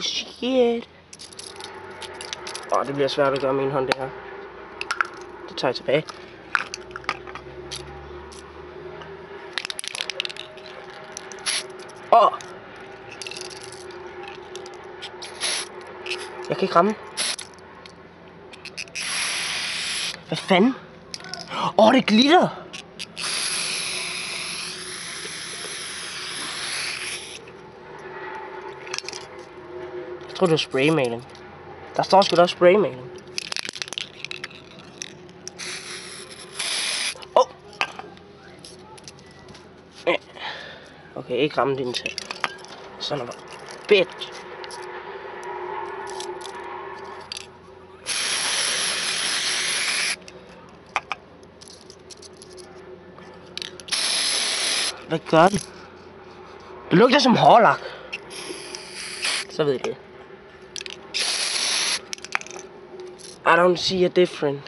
Shit. Det bliver svært at gøre med en hånd, det her. Det tager jeg tilbage. Jeg kan ikke ramme. Hvad fanden? Det glitter! Jeg tror det var spraymaling. Der står sgu da også spraymaling. Okay, ikke ramme din til. Sådan er det. Bitch. Hvad gør den? Det lugter som hårlak. Så ved jeg det. I don't see a difference.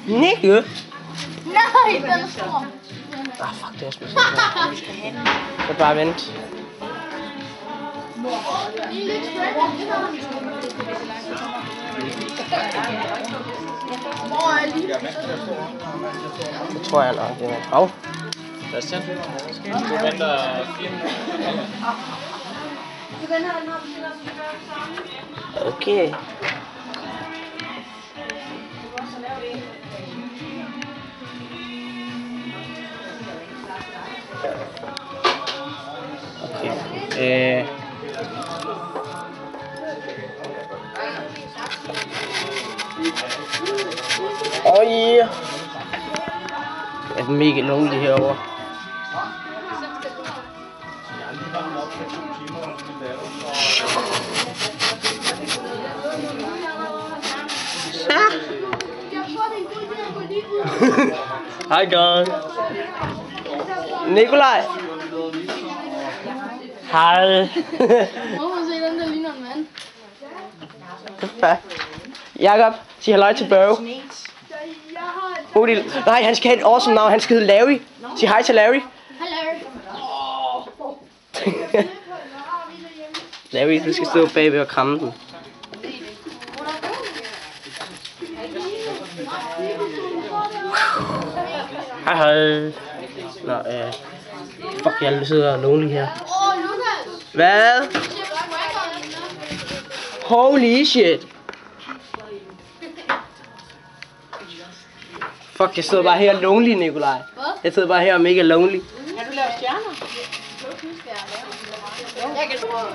Nikke? Nej, den er stor. Fuck, det er specielt. Så bare vent. Det tror jeg nok, det er. Christian, du venter 4 minutter. Okay. Yeah. Det er mega lonely herovre. Hej gang. Nikolaj. Hej. Hvorfor se den der ligner en mand? Jakob, sig halløj til Børge. Nej, han skal have et awesome navn. Han skal hedde Larry. Sig hej til Larry. Hej Larry. Larry, du skal stå bagved og kramme den. Hej hej. Fuck, jeg sidder lonely her. Hvad? Holy shit. Fuck, jeg sidder bare her lonely, Nikolaj. Jeg sidder bare her og mega lonely. Kan du lave stjerner? Jeg kan prøve.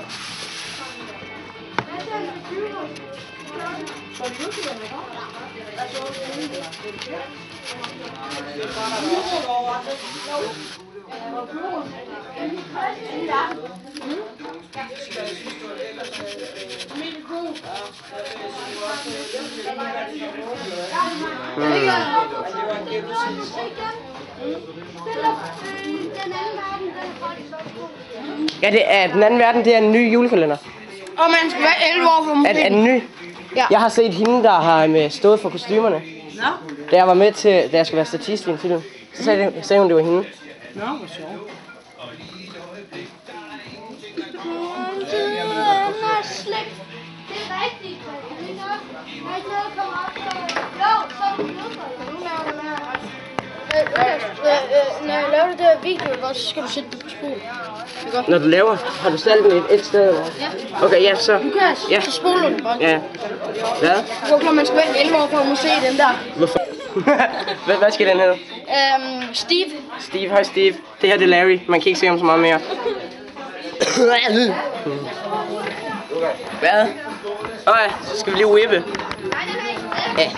Ja, det er den anden verden, det er en ny julekalender. Og man skal være 11 år for Er den ny? Ja. Jeg har set hende, der har stået for kostymerne. Da jeg var med til, da jeg skulle være statist i en film, så sagde hun, det var hende. Nå, hvor sjovt. Det er rigtigt. Har ikke noget kommet op? Jo, så er det når jeg laver det der video, så skal du sætte det på spol. Når du laver, har du stalten et sted eller? Ja. Okay, ja, så. Lukas, Ja. så spoler du bare. Ja. Hvad? Hvorfor man skal være 11 år for at må se den der? Hvorfor? Hvad skal den hedde? Steve. Steve, hej Steve. Det her det er Larry. Man kan ikke se ham så meget mere. Hvad? Så skal vi lige whippe. Ja.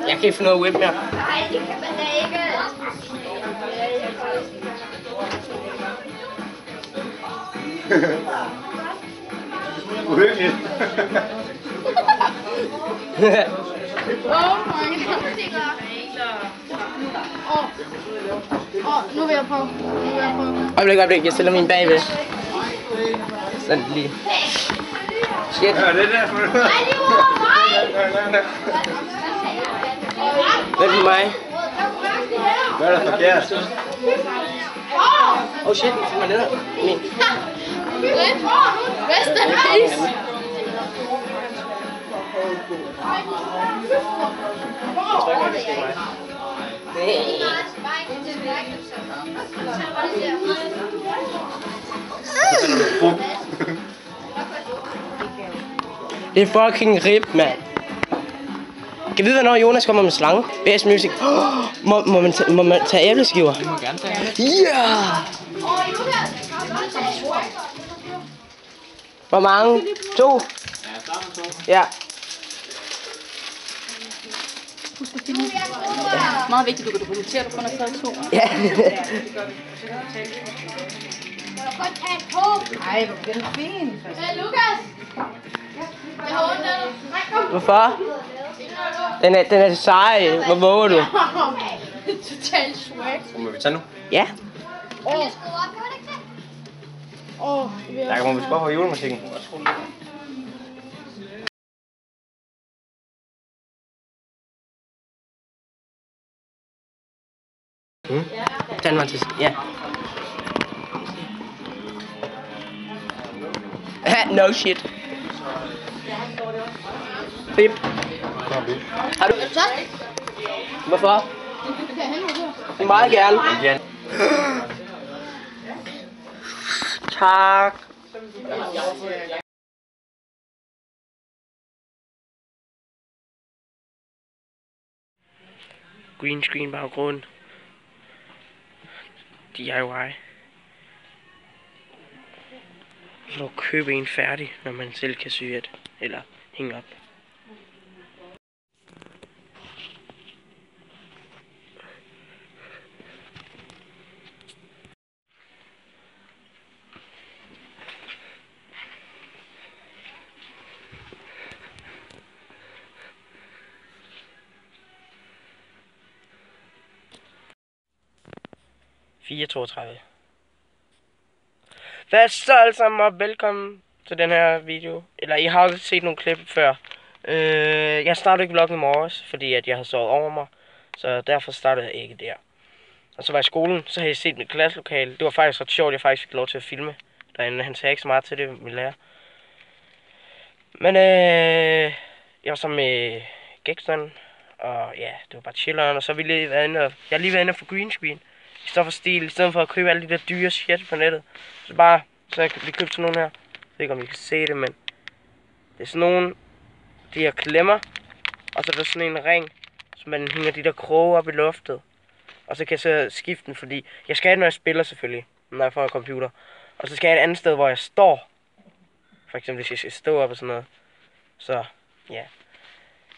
Jeg kan ikke finde noget whip mere. Nej, det kan man da ikke. Uhyggeligt. Oh my god. Nu vil jeg prøve. Øjeblik, jeg stiller min bagved. Sådan lige. Shit. Ja, det der. Hvad er det mig? Hvad er der forkert? Oh shit, den falder ned. Min. Vestervis. Det er fucking rip, mand. Kan vi vide, hvornår Jonas kommer med slange? Bass Music. Må man tage æbleskiver? Du må gerne tage det. Ja! Hvor mange? 2? Ja, start med 2. Ja. Meget vigtigt, du kan dokumentere, at du kun har taget 2. Ja. Ej, hvor bliver den fin. Lukas! Jeg har ondt af dig. Hvorfor? Den er sej. Hvor våger du? Totalt swag. Må vi tage nu? Ja. Der kan man vist godt få julemusikken. Den var til... Ja. No shit. Pip. Har du... Hvorfor? Meget gerne. Ja. Tak. Green screen baggrund. DIY. Så købe en færdig, når man selv kan sy et eller hænge op. Hvad så alle sammen, og velkommen til den her video. Eller I har jo set nogle klip før. Jeg startede ikke vloggen i morges, fordi at jeg havde sovet over mig. Så derfor startede jeg ikke der. Og så var jeg i skolen, så havde jeg set mit klasselokale. Det var faktisk ret sjovt, jeg faktisk fik lov til at filme derinde. Han sagde ikke så meget til det, min lærer. Men jeg var sammen med Gæksteren, og ja, det var bare chilleren. Og så ville jeg været inde og, jeg har lige været inde og få green screen. I stedet for stil, i stedet for at købe alle de der dyre shit på nettet. Så jeg vi købte sådan nogle her. Jeg ved ikke om I kan se det, men det er sådan nogle, de her klemmer. Og så er der sådan en ring, så man hænger de der kroge op i luftet. Og så kan jeg så skifte den, fordi jeg skal have det, når jeg spiller selvfølgelig, når jeg får en computer. Og så skal jeg have et andet sted, hvor jeg står. For eksempel hvis jeg skal stå op og sådan noget. Så ja.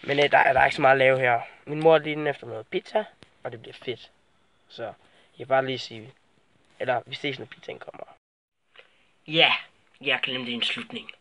Men der er ikke så meget at lave her. Min mor er lige den efter noget pizza, og det bliver fedt. Så jeg vil bare lige sige, eller vi ses når pizzaen kommer. Ja, jeg glemte en slutning.